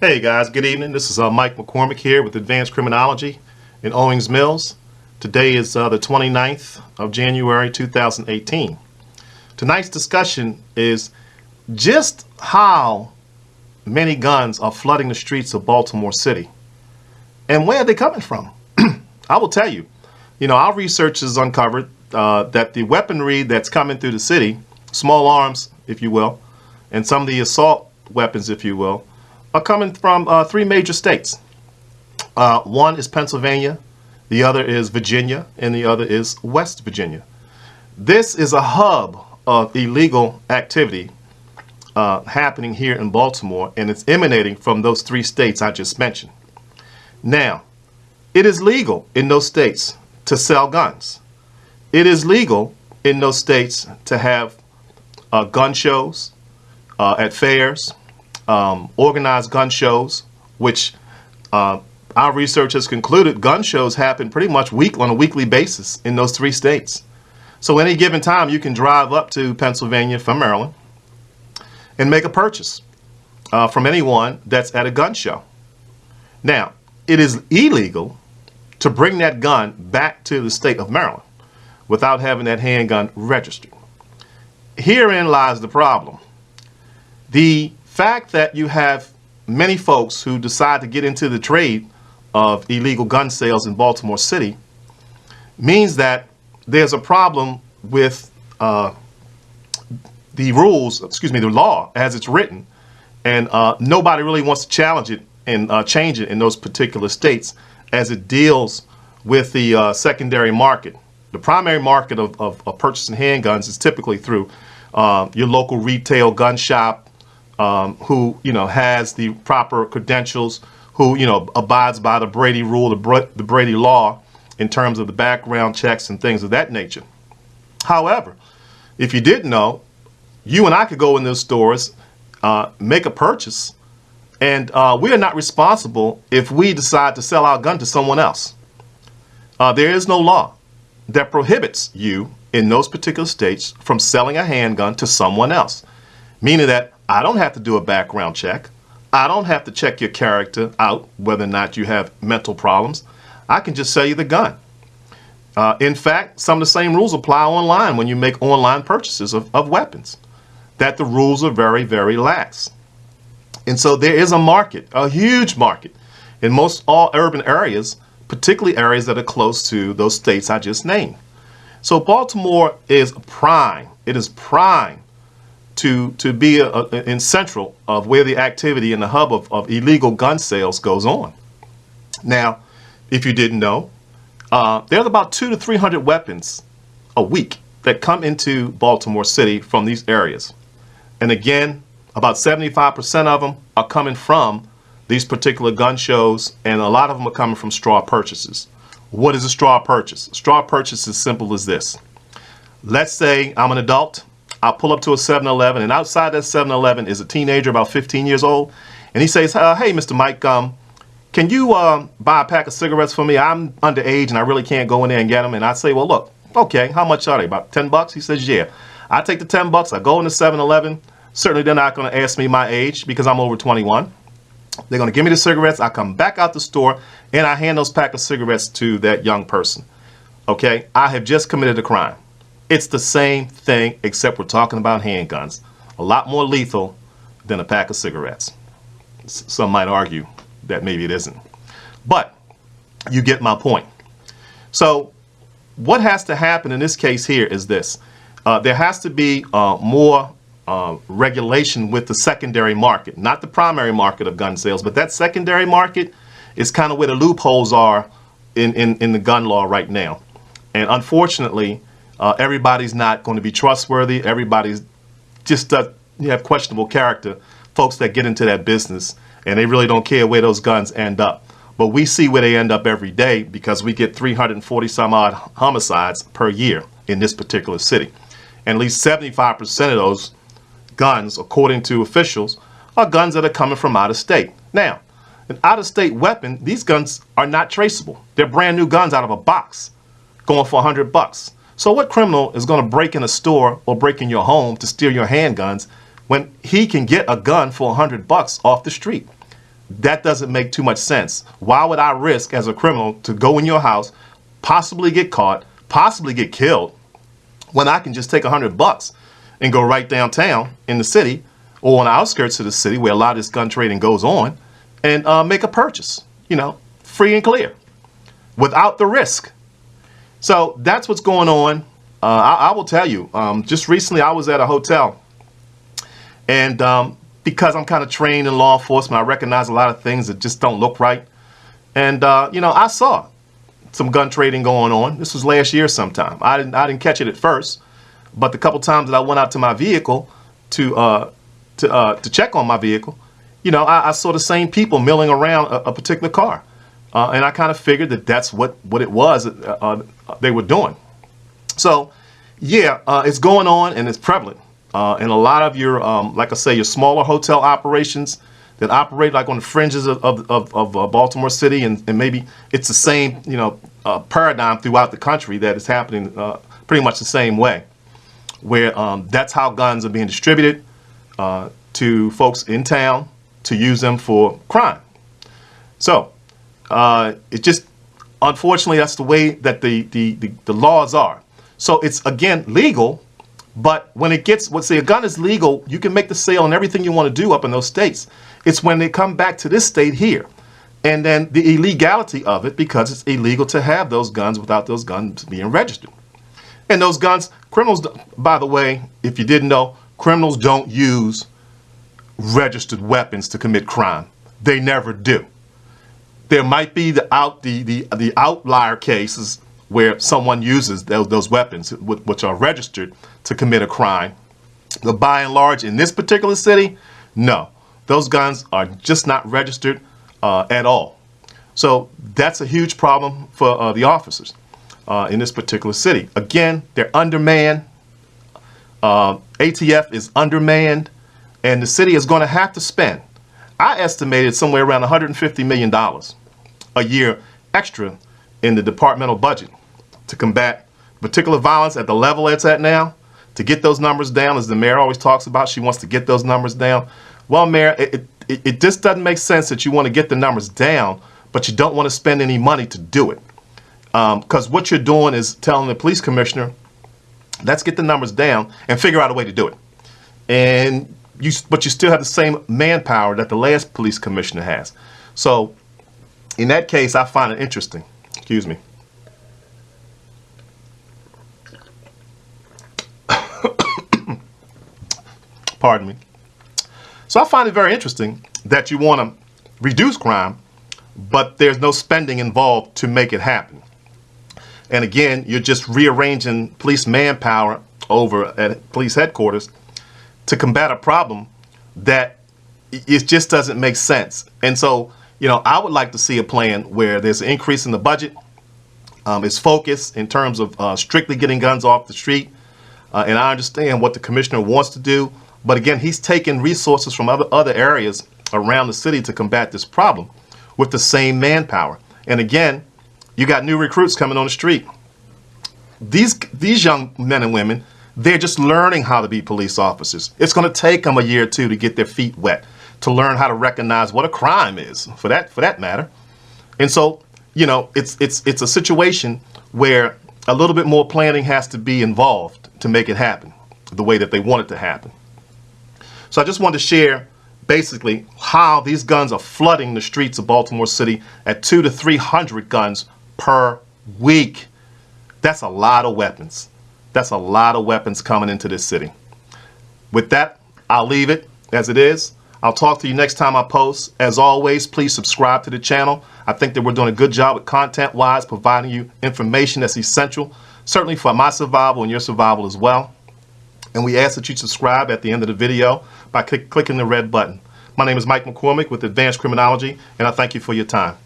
Hey guys, good evening. This is Mike McCormick here with Advanced Criminology in Owings Mills. Today is the 29th of January 2018. Tonight's discussion is just how many guns are flooding the streets of Baltimore City and where are they coming from? I will tell you, our research has uncovered that the weaponry that's coming through the city, small arms, if you will, and some of the assault weapons, if you will, are coming from three major states. One is Pennsylvania, the other is Virginia, and the other is West Virginia. This is a hub of illegal activity happening here in Baltimore, and it's emanating from those three states I just mentioned. Now, it is legal in those states to sell guns. It is legal in those states to have gun shows at fairs, organized gun shows, which our research has concluded gun shows happen pretty much on a weekly basis in those three states. So any given time you can drive up to Pennsylvania from Maryland and make a purchase from anyone that's at a gun show. Now, it is illegal to bring that gun back to the state of Maryland without having that handgun registered. Herein lies the problem. The fact that you have many folks who decide to get into the trade of illegal gun sales in Baltimore City means that there's a problem with the law as it's written, and nobody really wants to challenge it and change it in those particular states as it deals with the secondary market. The primary market of purchasing handguns is typically through your local retail gun shop, who has the proper credentials, who abides by the Brady rule, the Brady law, in terms of the background checks and things of that nature. However, if you didn't know, you and I could go in those stores, make a purchase, and we are not responsible if we decide to sell our gun to someone else. There is no law that prohibits you in those particular states from selling a handgun to someone else, meaning that I don't have to do a background check. I don't have to check your character out, whether or not you have mental problems. I can just sell you the gun. In fact, some of the same rules apply online when you make online purchases of weapons, that the rules are very, very lax. And so there is a market, a huge market, in most all urban areas, particularly areas that are close to those states I just named. So Baltimore is prime. It is prime to be in central of where the activity in the hub of illegal gun sales goes on. Now, if you didn't know, there's about 200 to 300 weapons a week that come into Baltimore City from these areas. And again, about 75% of them are coming from these particular gun shows, and a lot of them are coming from straw purchases. What is a straw purchase? A straw purchase is simple as this. Let's say I'm an adult. I'll pull up to a 7-Eleven, and outside that 7-Eleven is a teenager about 15 years old, and he says, hey, Mr. Mike, can you buy a pack of cigarettes for me? I'm underage, and I really can't go in there and get them. And I say, well, look, okay, how much are they? About 10 bucks? He says, yeah. I take the 10 bucks. I go in the 7-Eleven. Certainly they're not going to ask me my age because I'm over 21. They're going to give me the cigarettes. I come back out the store, and I hand those pack of cigarettes to that young person. Okay? I have just committed a crime. It's the same thing, except we're talking about handguns. A lot more lethal than a pack of cigarettes. Some might argue that maybe it isn't. But you get my point. So what has to happen in this case here is this. There has to be more regulation with the secondary market, not the primary market of gun sales, but that secondary market is kind of where the loopholes are in the gun law right now. And unfortunately, everybody's not going to be trustworthy. Everybody's just have questionable character, folks that get into that business, and they really don't care where those guns end up. But we see where they end up every day because we get 340 some odd homicides per year in this particular city. And at least 75% of those guns, according to officials, are guns that are coming from out of state. Now, an out-of-state weapon, these guns are not traceable. They're brand new guns out of a box going for 100 bucks. So what criminal is going to break in a store or break in your home to steal your handguns when he can get a gun for 100 bucks off the street? that doesn't make too much sense. Why would I risk as a criminal to go in your house, possibly get caught, possibly get killed, when I can just take $100 and go right downtown in the city or on the outskirts of the city where a lot of this gun trading goes on and make a purchase, you know, free and clear, without the risk. So that's what's going on. I will tell you, just recently I was at a hotel, and because I'm kind of trained in law enforcement, I recognize a lot of things that just don't look right. And, you know, I saw some gun trading going on. This was last year sometime. I didn't catch it at first, but the couple times that I went out to my vehicle to check on my vehicle, you know, I saw the same people milling around a particular car. And I kind of figured that that's what it was they were doing. So, yeah, it's going on and it's prevalent. And a lot of your, like I say, your smaller hotel operations that operate like on the fringes of Baltimore City, and maybe it's the same, you know, paradigm throughout the country that is happening pretty much the same way, where that's how guns are being distributed to folks in town to use them for crime. So it just, unfortunately, that's the way that the laws are. So it's, again, legal. But when it gets, let's say a gun is legal, you can make the sale and everything you want to do up in those states. It's when they come back to this state here, and then the illegality of it, because it's illegal to have those guns without those guns being registered. And those guns, criminals, by the way, if you didn't know, criminals don't use registered weapons to commit crime. They never do. There might be the outlier cases where someone uses those weapons, which are registered, to commit a crime. But by and large, in this particular city, no. Those guns are just not registered at all. So that's a huge problem for the officers in this particular city. Again, they're undermanned. ATF is undermanned, and the city is going to have to spend, I estimated, somewhere around $150 million a year extra in the departmental budget to combat particular violence at the level it's at now, to get those numbers down, as the mayor always talks about. She wants to get those numbers down. Well, Mayor, it just doesn't make sense that you want to get the numbers down, but you don't want to spend any money to do it. Because what you're doing is telling the police commissioner, let's get the numbers down and figure out a way to do it. But you still have the same manpower that the last police commissioner has. So in that case, I find it interesting. Excuse me. Pardon me. So I find it very interesting that you want to reduce crime, but there's no spending involved to make it happen. And again, you're just rearranging police manpower over at police headquarters to combat a problem that it just doesn't make sense. And so, you know, I would like to see a plan where there's an increase in the budget. It's focused in terms of strictly getting guns off the street. And I understand what the commissioner wants to do. But again, he's taking resources from other areas around the city to combat this problem with the same manpower. And again, you got new recruits coming on the street. These young men and women, they're just learning how to be police officers. It's going to take them a year or two to get their feet wet, to learn how to recognize what a crime is, for that matter. And so, you know, it's a situation where a little bit more planning has to be involved to make it happen the way that they want it to happen. So I just wanted to share basically how these guns are flooding the streets of Baltimore City at 200 to 300 guns per week. That's a lot of weapons. That's a lot of weapons coming into this city. With that, I'll leave it as it is. I'll talk to you next time I post. As always, please subscribe to the channel. I think that we're doing a good job with content-wise, providing you information that's essential, certainly for my survival and your survival as well. And we ask that you subscribe at the end of the video by clicking the red button. My name is Mike McCormick with Advanced Criminology, and I thank you for your time.